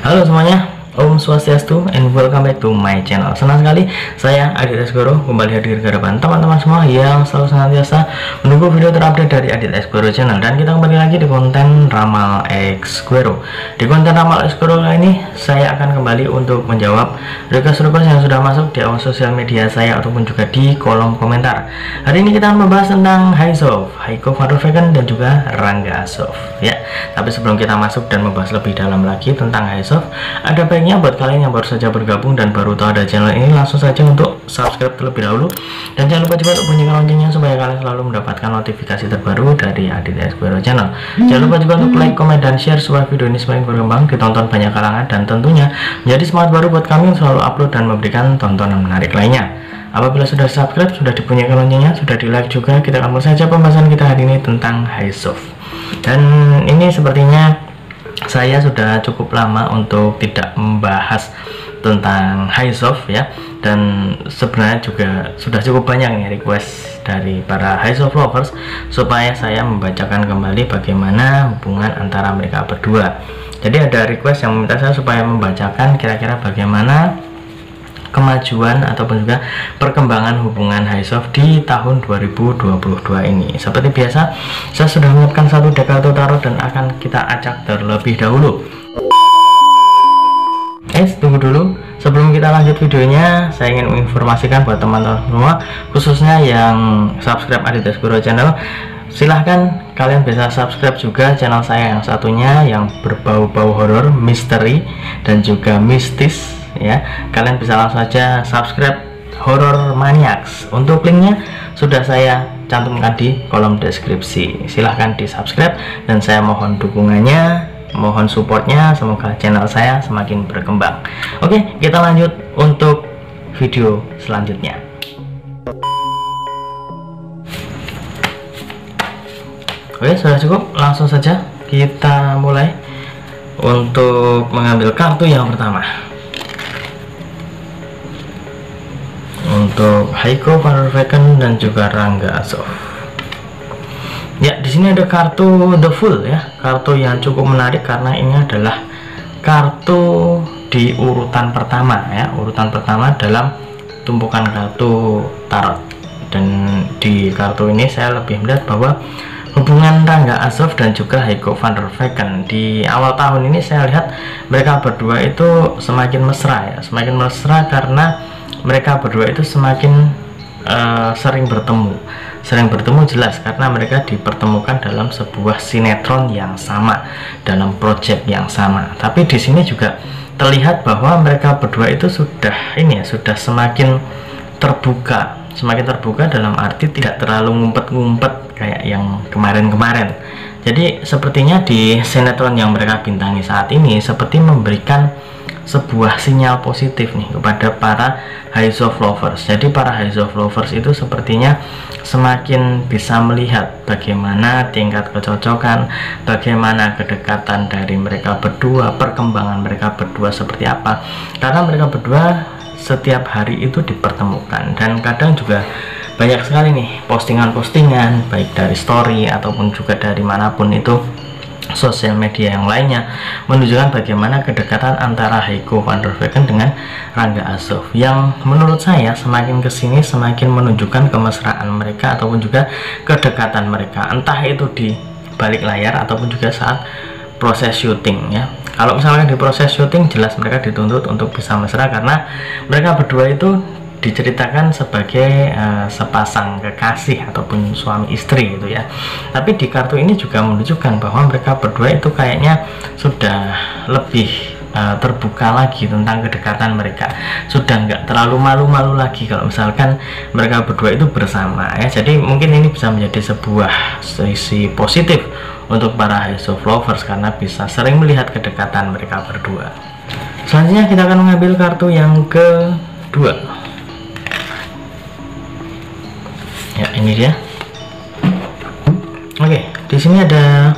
Halo semuanya, Om Swastiastu and welcome back to my channel. Senang sekali saya Adit Esgoro kembali hadir ke depan teman-teman semua yang selalu senantiasa menunggu video terupdate dari Adit Esgoro channel. Dan kita kembali lagi di konten Ramal Esgoro. Di konten Ramal Esgoro kali ini saya akan kembali untuk menjawab request-request yang sudah masuk di akun sosial media saya ataupun juga di kolom komentar. Hari ini kita akan membahas tentang Haizov, Heiko van der Vecken dan juga Rangga Azov ya. Tapi sebelum kita masuk dan membahas lebih dalam lagi tentang Haizov, ada baiknya buat kalian yang baru saja bergabung dan baru tahu ada channel ini, langsung saja untuk subscribe terlebih dahulu, dan jangan lupa juga untuk bunyikan loncengnya supaya kalian selalu mendapatkan notifikasi terbaru dari Adit Esgoro channel. Jangan lupa juga untuk like, comment, dan share supaya video ini semakin berkembang, ditonton banyak kalangan, dan tentunya menjadi semangat baru buat kami yang selalu upload dan memberikan tontonan menarik lainnya. Apabila sudah subscribe, sudah dibunyikan loncengnya, sudah di like juga, kita akan mulai saja pembahasan kita hari ini tentang Haizov. Dan ini sepertinya saya sudah cukup lama untuk tidak membahas tentang Haizov ya, dan sebenarnya juga sudah cukup banyak nih request dari para Haizov lovers supaya saya membacakan kembali bagaimana hubungan antara mereka berdua. Jadi ada request yang meminta saya supaya membacakan kira-kira bagaimana kemajuan ataupun juga perkembangan hubungan Haizov di tahun 2022 ini. Seperti biasa, saya sudah menyiapkan satu deck kartu tarot dan akan kita acak terlebih dahulu. Tunggu dulu, sebelum kita lanjut videonya, saya ingin menginformasikan buat teman-teman semua, khususnya yang subscribe Adit Esgoro channel, silahkan kalian bisa subscribe juga channel saya yang satunya yang berbau-bau horor, misteri, dan juga mistis ya. Kalian bisa langsung saja subscribe Horror Maniacs. Untuk linknya sudah saya cantumkan di kolom deskripsi. Silahkan di subscribe dan saya mohon dukungannya, mohon supportnya, semoga channel saya semakin berkembang. Oke, kita lanjut untuk video selanjutnya. Oke, sudah cukup, langsung saja kita mulai untuk mengambil kartu yang pertama. Untuk Heiko van der Vecken dan juga Rangga Azov. Ya, di sini ada kartu The Fool ya, kartu yang cukup menarik karena ini adalah kartu di urutan pertama ya, urutan pertama dalam tumpukan kartu tarot. Dan di kartu ini saya lebih melihat bahwa hubungan Rangga Azov dan juga Heiko van der Vecken di awal tahun ini, saya lihat mereka berdua itu semakin mesra ya, semakin mesra karena mereka berdua itu semakin sering bertemu jelas karena mereka dipertemukan dalam sebuah sinetron yang sama, dalam project yang sama. Tapi di sini juga terlihat bahwa mereka berdua itu sudah semakin terbuka dalam arti tidak terlalu ngumpet-ngumpet kayak yang kemarin-kemarin. Jadi sepertinya di sinetron yang mereka bintangi saat ini seperti memberikan sebuah sinyal positif nih kepada para Haizov lovers. Jadi para Haizov lovers itu sepertinya semakin bisa melihat bagaimana tingkat kecocokan, bagaimana kedekatan dari mereka berdua, perkembangan mereka berdua seperti apa. Karena mereka berdua setiap hari itu dipertemukan, dan kadang juga banyak sekali nih postingan-postingan baik dari story ataupun juga dari manapun itu sosial media yang lainnya menunjukkan bagaimana kedekatan antara Heiko van der Vecken dengan Rangga Azov, yang menurut saya semakin kesini semakin menunjukkan kemesraan mereka ataupun juga kedekatan mereka, entah itu di balik layar ataupun juga saat proses syuting ya. Kalau misalkan di proses syuting, jelas mereka dituntut untuk bisa mesra karena mereka berdua itu diceritakan sebagai sepasang kekasih ataupun suami istri gitu ya. Tapi di kartu ini juga menunjukkan bahwa mereka berdua itu kayaknya sudah lebih terbuka lagi tentang kedekatan mereka, sudah nggak terlalu malu-malu lagi kalau misalkan mereka berdua itu bersama ya. Jadi mungkin ini bisa menjadi sebuah sisi positif untuk para Haizov lovers karena bisa sering melihat kedekatan mereka berdua. Selanjutnya kita akan mengambil kartu yang kedua. Ya, ini dia. Oke, di sini ada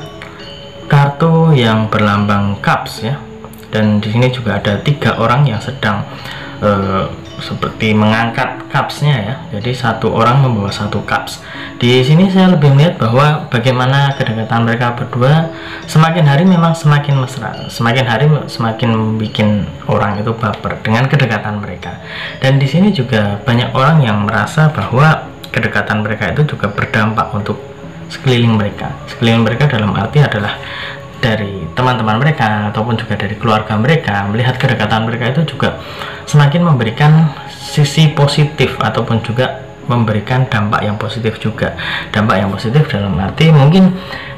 kartu yang berlambang cups ya, dan di sini juga ada 3 orang yang sedang seperti mengangkat cupsnya ya. Jadi satu orang membawa satu cups. Di sini saya lebih melihat bahwa bagaimana kedekatan mereka berdua semakin hari memang semakin mesra, semakin hari semakin bikin orang itu baper dengan kedekatan mereka. Dan di sini juga banyak orang yang merasa bahwa kedekatan mereka itu juga berdampak untuk sekeliling mereka. Sekeliling mereka dalam arti adalah dari teman-teman mereka ataupun juga dari keluarga mereka. Melihat kedekatan mereka itu juga semakin memberikan sisi positif ataupun juga memberikan dampak yang positif juga. Dampak yang positif dalam arti mungkin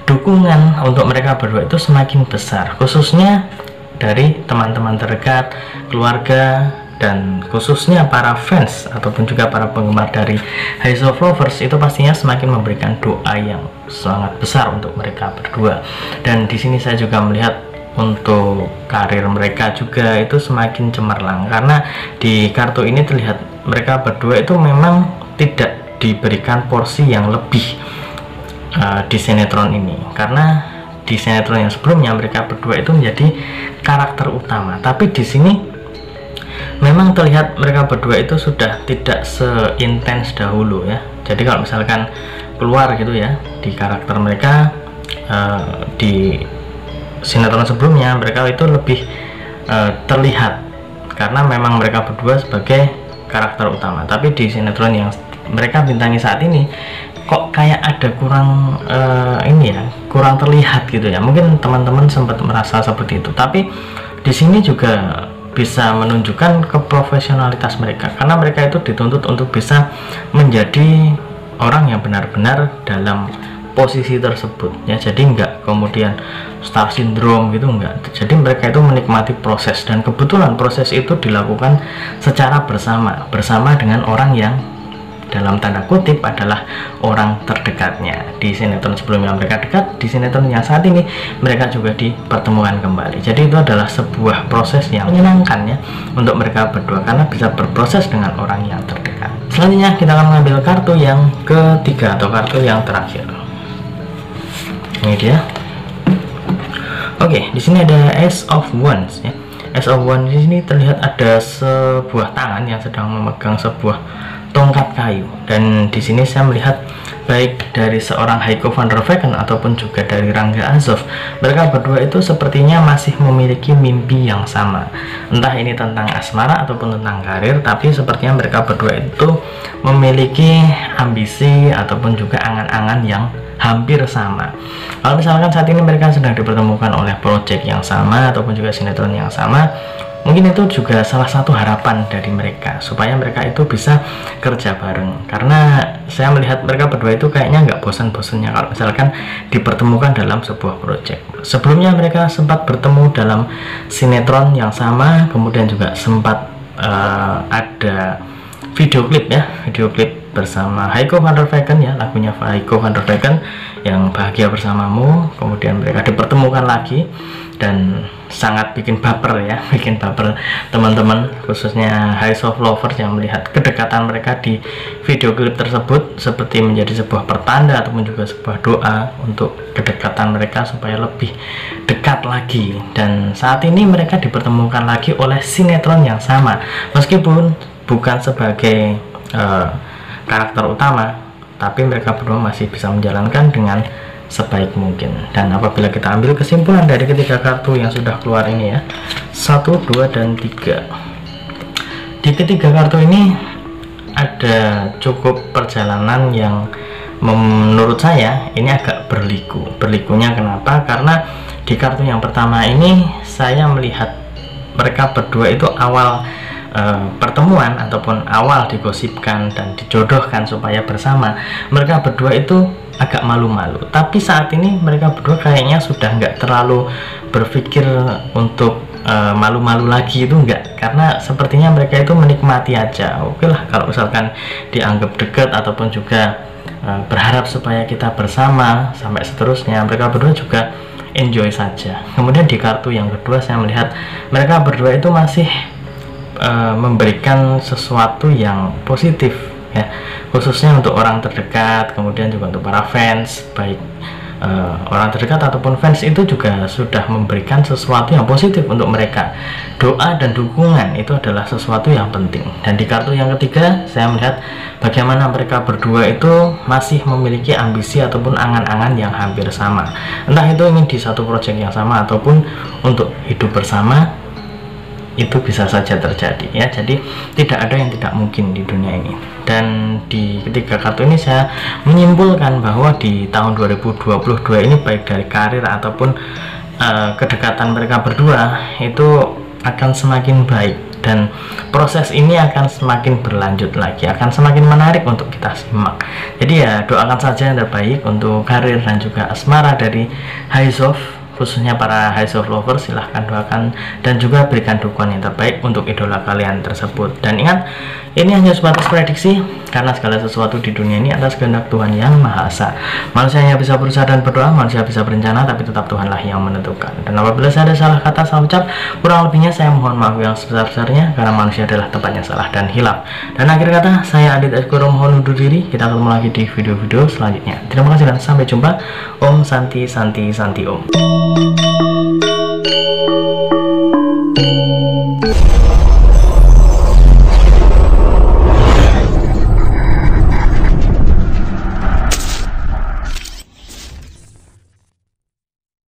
dukungan untuk mereka berdua itu semakin besar, khususnya dari teman-teman terdekat, keluarga, dan khususnya para fans ataupun juga para penggemar dari House of Lovers itu pastinya semakin memberikan doa yang sangat besar untuk mereka berdua. Dan di sini saya juga melihat untuk karir mereka juga itu semakin cemerlang, karena di kartu ini terlihat mereka berdua itu memang tidak diberikan porsi yang lebih di sinetron ini, karena di sinetron yang sebelumnya mereka berdua itu menjadi karakter utama, tapi di sini memang terlihat mereka berdua itu sudah tidak seintens dahulu ya. Jadi kalau misalkan keluar gitu ya di karakter mereka di sinetron sebelumnya, mereka itu lebih terlihat karena memang mereka berdua sebagai karakter utama. Tapi di sinetron yang mereka bintangi saat ini kok kayak ada kurang ini ya, kurang terlihat gitu ya. Mungkin teman-teman sempat merasa seperti itu, tapi di sini juga bisa menunjukkan keprofesionalitas mereka, karena mereka itu dituntut untuk bisa menjadi orang yang benar-benar dalam posisi tersebut ya. Jadi enggak kemudian star syndrome gitu, enggak. Jadi mereka itu menikmati proses, dan kebetulan proses itu dilakukan secara bersama dengan orang yang dalam tanda kutip adalah orang terdekatnya. Di sinetron sebelumnya mereka dekat, di sinetron yang saat ini mereka juga dipertemukan kembali. Jadi itu adalah sebuah proses yang menyenangkan ya untuk mereka berdua, karena bisa berproses dengan orang yang terdekat. Selanjutnya kita akan mengambil kartu yang ketiga atau kartu yang terakhir. Ini dia. Oke, di sini ada Ace of Wands ya. Ace of Wands di sini terlihat ada sebuah tangan yang sedang memegang sebuah tongkat kayu, dan di sini saya melihat baik dari seorang Heiko van der Vecken ataupun juga dari Rangga Azov, mereka berdua itu sepertinya masih memiliki mimpi yang sama, entah ini tentang asmara ataupun tentang karir, tapi sepertinya mereka berdua itu memiliki ambisi ataupun juga angan-angan yang hampir sama. Kalau misalkan saat ini mereka sedang dipertemukan oleh proyek yang sama ataupun juga sinetron yang sama, mungkin itu juga salah satu harapan dari mereka supaya mereka itu bisa kerja bareng, karena saya melihat mereka berdua itu kayaknya nggak bosan-bosannya kalau misalkan dipertemukan dalam sebuah proyek. Sebelumnya mereka sempat bertemu dalam sinetron yang sama, kemudian juga sempat ada video klip ya, video klip bersama Heiko van der Vecken ya, lagunya Heiko van der Vecken yang Bahagia Bersamamu. Kemudian mereka dipertemukan lagi dan sangat bikin baper ya, bikin baper teman-teman, khususnya House of Lovers yang melihat kedekatan mereka di video klip tersebut seperti menjadi sebuah pertanda ataupun juga sebuah doa untuk kedekatan mereka supaya lebih dekat lagi. Dan saat ini mereka dipertemukan lagi oleh sinetron yang sama, meskipun bukan sebagai karakter utama, tapi mereka berdua masih bisa menjalankan dengan sebaik mungkin. Dan apabila kita ambil kesimpulan dari ketiga kartu yang sudah keluar ini ya, 1, 2, dan 3, di ketiga kartu ini ada cukup perjalanan yang menurut saya ini agak berliku. Berlikunya kenapa? Karena di kartu yang pertama ini saya melihat mereka berdua itu awal pertemuan ataupun awal digosipkan dan dijodohkan supaya bersama, mereka berdua itu agak malu-malu. Tapi saat ini mereka berdua kayaknya sudah nggak terlalu berpikir untuk malu-malu lagi, itu enggak, karena sepertinya mereka itu menikmati aja. Oke lah kalau misalkan dianggap dekat ataupun juga berharap supaya kita bersama sampai seterusnya, mereka berdua juga enjoy saja. Kemudian di kartu yang kedua saya melihat mereka berdua itu masih memberikan sesuatu yang positif ya, khususnya untuk orang terdekat, kemudian juga untuk para fans, baik orang terdekat ataupun fans itu juga sudah memberikan sesuatu yang positif untuk mereka. Doa dan dukungan itu adalah sesuatu yang penting. Dan di kartu yang ketiga saya melihat bagaimana mereka berdua itu masih memiliki ambisi ataupun angan-angan yang hampir sama, entah itu ingin di satu proyek yang sama ataupun untuk hidup bersama. Itu bisa saja terjadi ya, jadi tidak ada yang tidak mungkin di dunia ini. Dan di ketiga kartu ini saya menyimpulkan bahwa di tahun 2022 ini baik dari karir ataupun kedekatan mereka berdua itu akan semakin baik, dan proses ini akan semakin berlanjut lagi, akan semakin menarik untuk kita simak. Jadi ya doakan saja yang terbaik untuk karir dan juga asmara dari Highsov, khususnya para Highsov lovers. Silahkan doakan dan juga berikan dukungan yang terbaik untuk idola kalian tersebut. Dan ingat, ini hanya sebatas prediksi, karena segala sesuatu di dunia ini atas kehendak Tuhan yang Maha Esa. Manusia hanya bisa berusaha dan berdoa, manusia bisa berencana, tapi tetap Tuhanlah yang menentukan. Dan apabila saya ada salah kata, salah ucap, kurang lebihnya saya mohon maaf yang sebesar-besarnya, karena manusia adalah tempatnya salah dan hilaf. Dan akhir kata, saya Adit Eskoro mohon undur diri. Kita ketemu lagi di video-video selanjutnya. Terima kasih dan sampai jumpa. Om Santi Santi Santi Om.